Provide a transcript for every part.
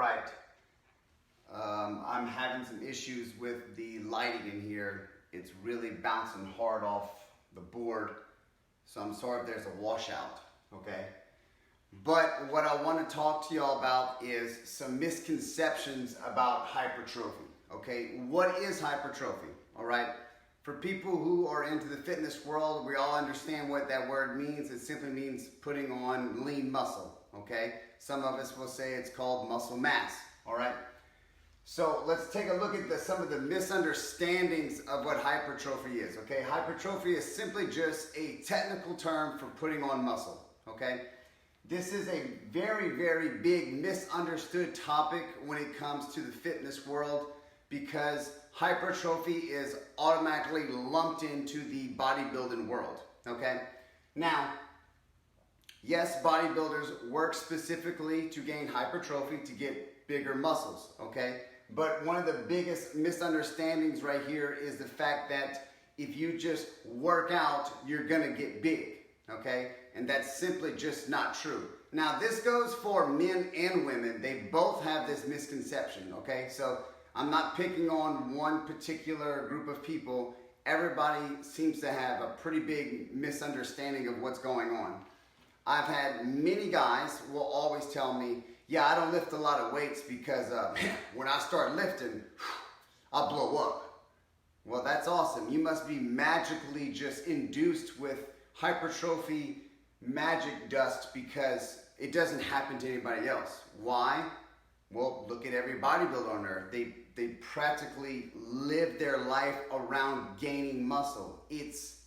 right. I'm having some issues with the lighting in here. It's really bouncing hard off the board. So I'm sorry if there's a washout, okay? But what I want to talk to y'all about is some misconceptions about hypertrophy, okay? What is hypertrophy, all right? For people who are into the fitness world, we all understand what that word means. It simply means putting on lean muscle, okay? Some of us will say it's called muscle mass, all right? So let's take a look at some of the misunderstandings of what hypertrophy is, okay? Hypertrophy is simply just a technical term for putting on muscle, okay? This is a very, very big misunderstood topic when it comes to the fitness world because hypertrophy is automatically lumped into the bodybuilding world, okay? Now, yes, bodybuilders work specifically to gain hypertrophy to get bigger muscles, okay? But one of the biggest misunderstandings right here is the fact that if you just work out, you're gonna get big, okay? And that's simply just not true. Now, this goes for men and women. They both have this misconception, okay? So I'm not picking on one particular group of people. Everybody seems to have a pretty big misunderstanding of what's going on. I've had many guys will always tell me, yeah, I don't lift a lot of weights because when I start lifting, I'll blow up. Well, that's awesome. You must be magically just induced with hypertrophy magic dust because it doesn't happen to anybody else. Why? Well, look at every bodybuilder on earth. They practically live their life around gaining muscle. It's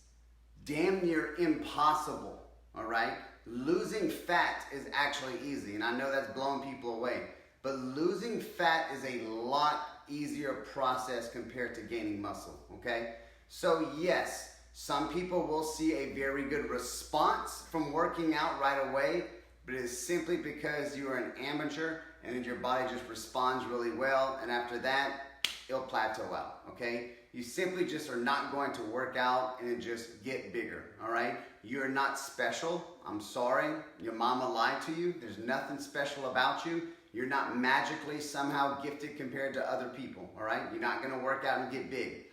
damn near impossible, all right? Losing fat is actually easy, and I know that's blowing people away, but losing fat is a lot easier process compared to gaining muscle, okay? So yes, some people will see a very good response from working out right away, but it is simply because you are an amateur and then your body just responds really well, and after that, it'll plateau out, okay? You simply just are not going to work out and then just get bigger, all right? You're not special. I'm sorry. Your mama lied to you. There's nothing special about you. You're not magically somehow gifted compared to other people, all right? You're not going to work out and get big.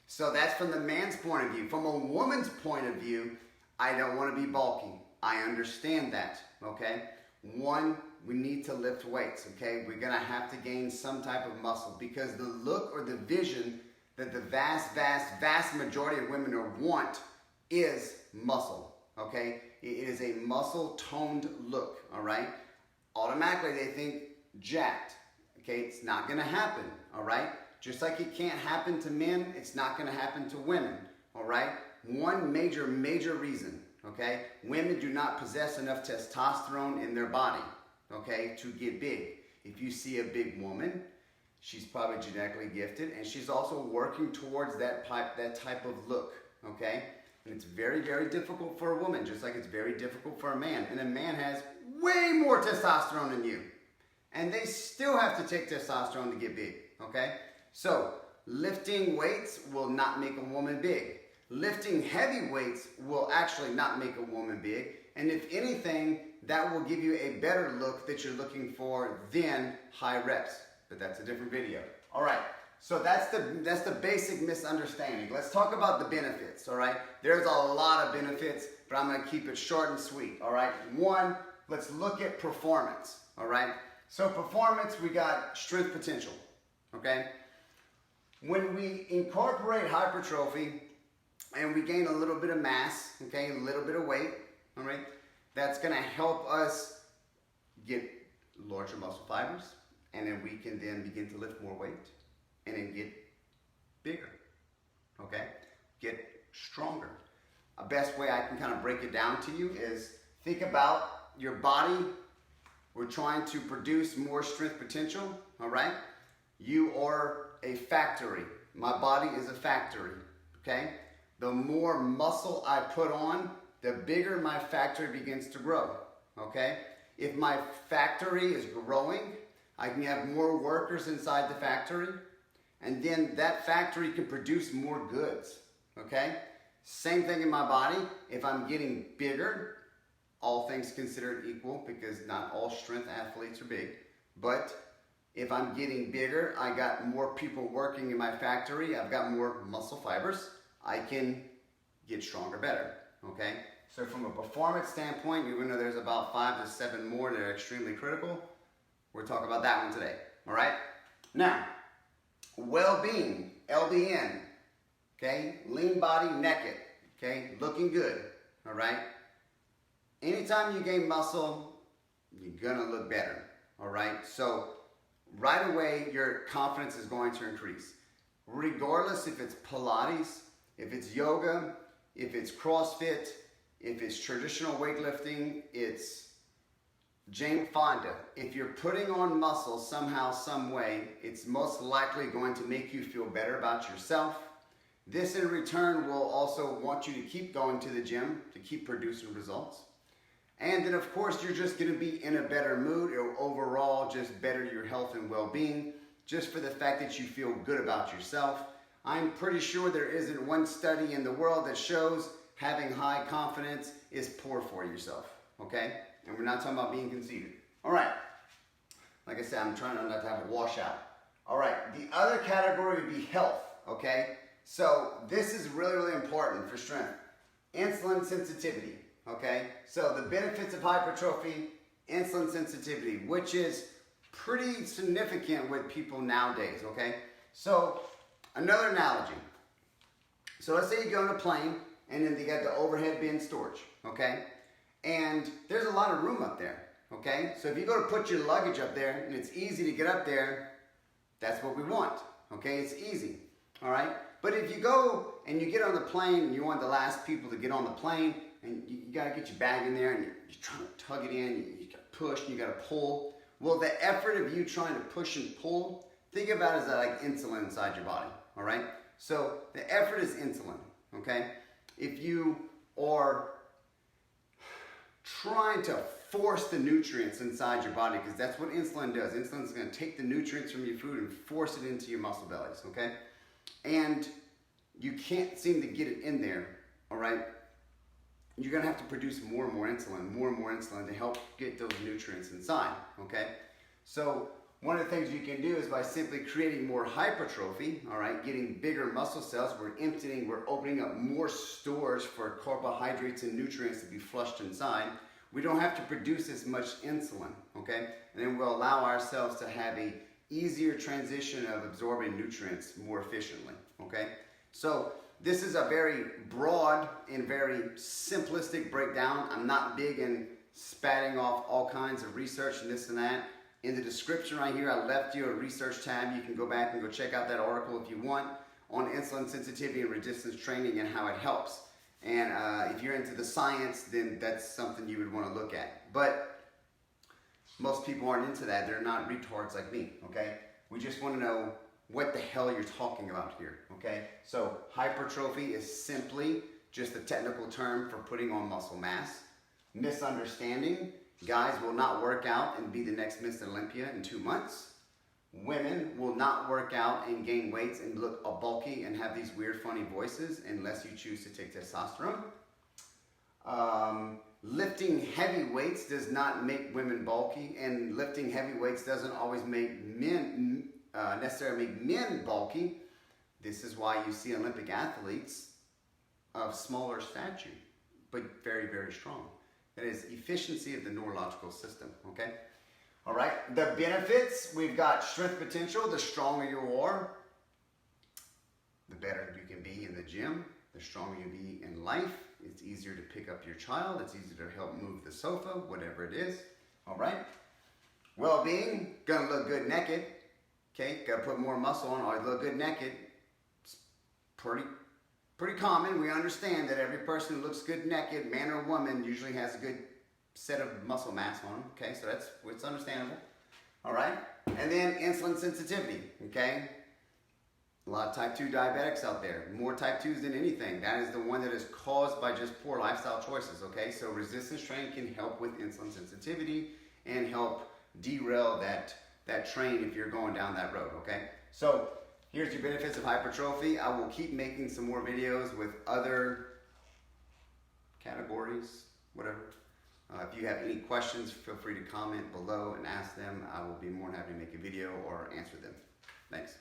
So that's from the man's point of view. From a woman's point of view, I don't want to be bulky. I understand that, okay? One, we need to lift weights, okay? We're going to have to gain some type of muscle because the look or the vision that the vast majority of women want is muscle, okay? It is a muscle-toned look, all right? Automatically, they think jacked, okay? It's not gonna happen, all right? Just like it can't happen to men, it's not gonna happen to women, all right? One major reason, okay? Women do not possess enough testosterone in their body, okay, to get big. If you see a big woman, she's probably genetically gifted, and she's also working towards that type of look, okay? And it's very, very difficult for a woman, just like it's very difficult for a man. And a man has way more testosterone than you. And they still have to take testosterone to get big, okay? So, lifting weights will not make a woman big. Lifting heavy weights will actually not make a woman big. And if anything, that will give you a better look that you're looking for than high reps. But that's a different video. All right, so that's the basic misunderstanding. Let's talk about the benefits, all right? There's a lot of benefits, but I'm gonna keep it short and sweet, all right? One, let's look at performance, all right? So performance, we got strength potential, okay? When we incorporate hypertrophy and we gain a little bit of mass, okay, a little bit of weight, all right? That's gonna help us get larger muscle fibers, and then we can then begin to lift more weight and then get bigger, okay? Get stronger. A best way I can kind of break it down to you is think about your body. We're trying to produce more strength potential, all right? You are a factory. My body is a factory, okay? The more muscle I put on, the bigger my factory begins to grow, okay? If my factory is growing, I can have more workers inside the factory, and then that factory can produce more goods, okay? Same thing in my body. If I'm getting bigger, all things considered equal, because not all strength athletes are big, but If I'm getting bigger, I got more people working in my factory, I've got more muscle fibers, I can get stronger better, okay? So from a performance standpoint, even though there's about 5 to 7 more that are extremely critical, we'll talk about that one today, all right? Now, well-being, LBN, okay? Lean body, naked, okay? Looking good, all right? Anytime you gain muscle, you're gonna look better, all right? So right away, your confidence is going to increase. Regardless if it's Pilates, if it's yoga, if it's CrossFit, if it's traditional weightlifting, it's Jane Fonda. If you're putting on muscle somehow, some way, it's most likely going to make you feel better about yourself. This in return will also want you to keep going to the gym to keep producing results. And then of course, you're just gonna be in a better mood. It'll overall just better your health and well-being, just for the fact that you feel good about yourself. I'm pretty sure there isn't one study in the world that shows having high confidence is poor for yourself, okay? And we're not talking about being conceited. All right, like I said, I'm trying not to have a washout. All right, the other category would be health, okay? So this is really, really important for strength. Insulin sensitivity, okay? So the benefits of hypertrophy, insulin sensitivity, which is pretty significant with people nowadays, okay? So another analogy. So let's say you go on a plane and then you got the overhead bin storage, okay? And there's a lot of room up there, okay? So if you go to put your luggage up there and it's easy to get up there, that's what we want, okay? It's easy, all right? But if you go and you get on the plane and you want the last people to get on the plane and you gotta get your bag in there and you're trying to tug it in, you gotta push and you gotta pull. Well, the effort of you trying to push and pull, think about it as like insulin inside your body, all right? So the effort is insulin, okay? If you are trying to force the nutrients inside your body, because that's what insulin does. Insulin is going to take the nutrients from your food and force it into your muscle bellies, okay? And you can't seem to get it in there, all right? You're going to have to produce more and more insulin to help get those nutrients inside, okay? So one of the things you can do is by simply creating more hypertrophy, all right, getting bigger muscle cells, we're opening up more stores for carbohydrates and nutrients to be flushed inside. We don't have to produce as much insulin, okay? And then we'll allow ourselves to have a easier transition of absorbing nutrients more efficiently, okay? So this is a very broad and very simplistic breakdown. I'm not big in spatting off all kinds of research and this and that. In the description right here, I left you a research tab. You can go back and go check out that article if you want on insulin sensitivity and resistance training and how it helps. And if you're into the science, then that's something you would want to look at. But most people aren't into that. They're not retards like me, okay? We just want to know what the hell you're talking about here, okay? So hypertrophy is simply just a technical term for putting on muscle mass. Misunderstanding: guys will not work out and be the next Miss Olympia in 2 months. Women will not work out and gain weights and look bulky and have these weird, funny voices unless you choose to take testosterone. Lifting heavy weights does not make women bulky, and lifting heavy weights doesn't always make men necessarily make men bulky. This is why you see Olympic athletes of smaller stature, but very, very strong. That is efficiency of the neurological system, okay? All right, the benefits, we've got strength potential. The stronger you are, the better you can be in the gym. The stronger you be in life. It's easier to pick up your child. It's easier to help move the sofa, whatever it is, all right? Well-being, gonna look good naked, okay? Gotta put more muscle on, always look good naked. It's pretty common. We understand that every person who looks good naked, man or woman, usually has a good set of muscle mass on them, okay? So it's understandable, all right? And then insulin sensitivity, okay? A lot of type 2 diabetics out there, more type 2s than anything. That is the one that is caused by just poor lifestyle choices, okay? So resistance training can help with insulin sensitivity and help derail that train if you're going down that road, okay? So here's your benefits of hypertrophy. I will keep making some more videos with other categories, whatever. If you have any questions, feel free to comment below and ask them. I will be more than happy to make a video or answer them. Thanks.